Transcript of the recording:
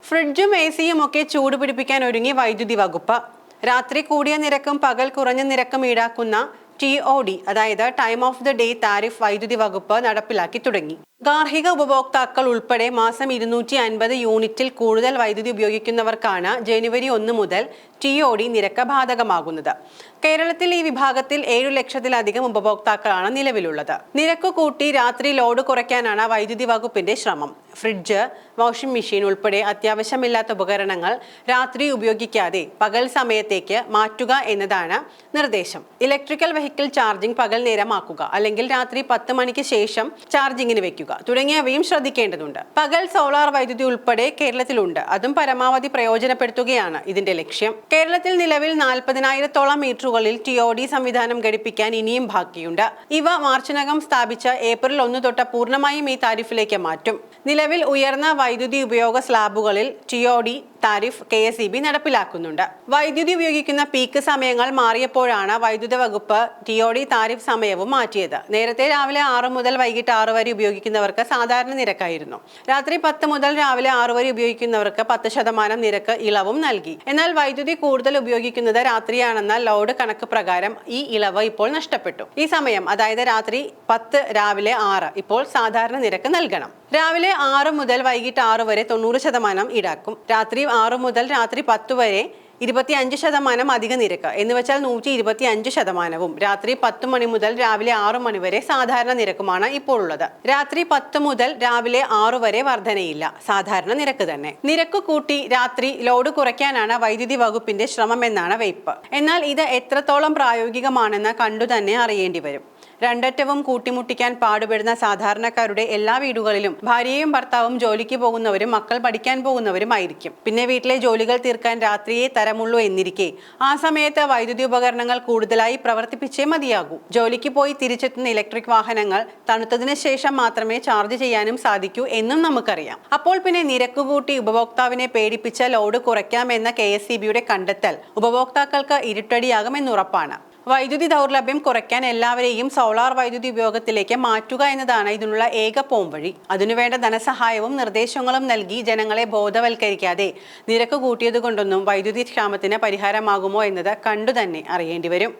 ഫ്രിഡ്ജും എസിയും ഒക്കെ ചൂട് പിടിപ്പിക്കാൻ ഒരുങ്ങി വൈദ്യുതി വകുപ്പ്. രാത്രി കൂടിയ നിരക്കും പകൽ കുറഞ്ഞ നിരക്കും ഈടാക്കുന്ന TOD അതായത് time of the day tariff വൈദ്യുതി വകുപ്പ് നടപ്പിലാക്കി തുടങ്ങി. ഗാർഹിക ഉപഭോക്താക്കൾ ഉൾപ്പെടെ മാസം 250 യൂണിറ്റിൽ കൂടുതൽ വൈദ്യുതി ഉപയോഗിക്കുന്നവർക്കാണ് ജനുവരി 1 മുതൽ TOD നിരക്ക് ബാധകമാകുന്നത്. കേരളത്തിൽ ഈ വിഭാഗത്തിൽ 7 ലക്ഷത്തിലധികം ഉപഭോക്താക്കളാണ് നിലവിലുള്ളത്. നിരക്ക് കൂട്ടി രാത്രി ലോഡ് കുറയ്ക്കാനാണ് വൈദ്യുതി വകുപ്പിന്റെ ശ്രമം. ഫ്രിഡ്ജ്, വാഷിംഗ് മെഷീൻ ഉൾപ്പെടെ അത്യാവശ്യമില്ലാത്ത ഉപകരണങ്ങൾ രാത്രി ഉപയോഗിക്കാതെ പകൽ സമയത്തേക്ക് മാറ്റുക എന്നതാണ് നിർദ്ദേശം. ഇലക്ട്രിക്കൽ വെഹിക്കിൾ ചാർജിംഗ് പകൽ നേരമാക്കുക, അല്ലെങ്കിൽ രാത്രി 10 മണിക്ക് ശേഷം ചാർജിങ്ങിന് വെക്കുക തുടങ്ങിയവയും ശ്രദ്ധിക്കേണ്ടതുണ്ട്. പകൽ സോളാർ വൈദ്യുതി ഉൾപ്പെടെ കേരളത്തിലുണ്ട്. അതും പരമാവധി പ്രയോജനപ്പെടുത്തുകയാണ് ഇതിന്റെ ലക്ഷ്യം. കേരളത്തിൽ നിലവിൽ 40,000-ഓളം മീറ്ററുകളിൽ TOD സംവിധാനം ഘടിപ്പിക്കാൻ ഇനിയും ബാക്കിയുണ്ട്. ഇവ മാർച്ചിനകം സ്ഥാപിച്ച ഏപ്രിൽ 1 തൊട്ട് പൂർണ്ണമായും ഈ താരിഫിലേക്ക് മാറ്റും. നിലവിൽ ഉയർന്ന വൈദ്യുതി ഉപയോഗ സ്ലാബുകളിൽ TOD താരിഫ് KSEB നടപ്പിലാക്കുന്നുണ്ട്. വൈദ്യുതി ഉപയോഗിക്കുന്ന പീക്ക് സമയങ്ങൾ മാറിയപ്പോഴാണ് വൈദ്യുത വകുപ്പ് TOD താരിഫ് സമയവും മാറ്റിയത്. നേരത്തെ രാവിലെ 6 മുതൽ വൈകിട്ട് 6 വരെ ഉപയോഗിക്കുന്നവർക്ക് സാധാരണ നിരക്കായിരുന്നു. രാത്രി 10 മുതൽ രാവിലെ 6 വരെ ഉപയോഗിക്കുന്നവർക്ക് 10% നിരക്ക് ഇളവും നൽകി. എന്നാൽ വൈദ്യുതി കൂടുതൽ ഉപയോഗിക്കുന്നത് രാത്രിയാണെന്ന ലോഡ് കണക്ക് പ്രകാരം ഈ ഇളവ് ഇപ്പോൾ നഷ്ടപ്പെട്ടു. ഈ സമയം, അതായത് രാത്രി 10 രാവിലെ 6 ഇപ്പോൾ സാധാരണ നിരക്ക് നൽകണം. രാവിലെ 6 മുതൽ വൈകിട്ട് 6 വരെ 90% ഈടാക്കും. രാത്രി 6 മുതൽ രാത്രി 10 വരെ 25% അധിക നിരക്ക് എന്ന് വെച്ചാൽ 125%. രാത്രി 10 മണി മുതൽ രാവിലെ 6 മണി വരെ സാധാരണ നിരക്കുമാണ് ഇപ്പോൾ ഉള്ളത്. രാത്രി 10 മുതൽ രാവിലെ 6 വരെ വർധനയില്ല, സാധാരണ നിരക്ക് തന്നെ. നിരക്ക് കൂട്ടി രാത്രി ലോഡ് കുറയ്ക്കാനാണ് വൈദ്യുതി വകുപ്പിന്റെ ശ്രമമെന്നാണ് വെയ്പ്പ്. എന്നാൽ ഇത് എത്രത്തോളം പ്രായോഗികമാണെന്ന് കണ്ടു തന്നെ അറിയേണ്ടി വരും. രണ്ടറ്റവും കൂട്ടിമുട്ടിക്കാൻ പാടുപെടുന്ന സാധാരണക്കാരുടെ എല്ലാ വീടുകളിലും ഭാര്യയും ഭർത്താവും ജോലിക്ക് പോകുന്നവരും മക്കൾ പഠിക്കാൻ പോകുന്നവരുമായിരിക്കും. പിന്നെ വീട്ടിലെ ജോലികൾ തീർക്കാൻ രാത്രിയെ തരമുള്ളൂ എന്നിരിക്കെ ആ സമയത്ത് വൈദ്യുതി ഉപകരണങ്ങൾ കൂടുതലായി പ്രവർത്തിപ്പിച്ചേ മതിയാകൂ. ജോലിക്ക് പോയി തിരിച്ചെത്തുന്ന ഇലക്ട്രിക് വാഹനങ്ങൾ തണുത്തതിന് ശേഷം മാത്രമേ ചാർജ് ചെയ്യാനും സാധിക്കൂ എന്നും നമുക്കറിയാം. അപ്പോൾ പിന്നെ നിരക്ക് കൂട്ടി ഉപഭോക്താവിനെ പേടിപ്പിച്ച ലോഡ് കുറയ്ക്കാമെന്ന KSEBയുടെ കണ്ടെത്തൽ ഉപഭോക്താക്കൾക്ക് ഇരുട്ടടിയാകുമെന്നുറപ്പാണ്. വൈദ്യുതി ദൗർലഭ്യം കുറയ്ക്കാൻ എല്ലാവരെയും സോളാർ വൈദ്യുതി ഉപയോഗത്തിലേക്ക് മാറ്റുക എന്നതാണ് ഇതിനുള്ള ഏക പോംവഴി. അതിനുവേണ്ട ധനസഹായവും നിർദ്ദേശങ്ങളും നൽകി ജനങ്ങളെ ബോധവൽക്കരിക്കാതെ നിരക്ക് കൂട്ടിയത് കൊണ്ടൊന്നും വൈദ്യുതി ക്ഷാമത്തിന് പരിഹാരമാകുമോ എന്നത് കണ്ടുതന്നെ അറിയേണ്ടി വരും.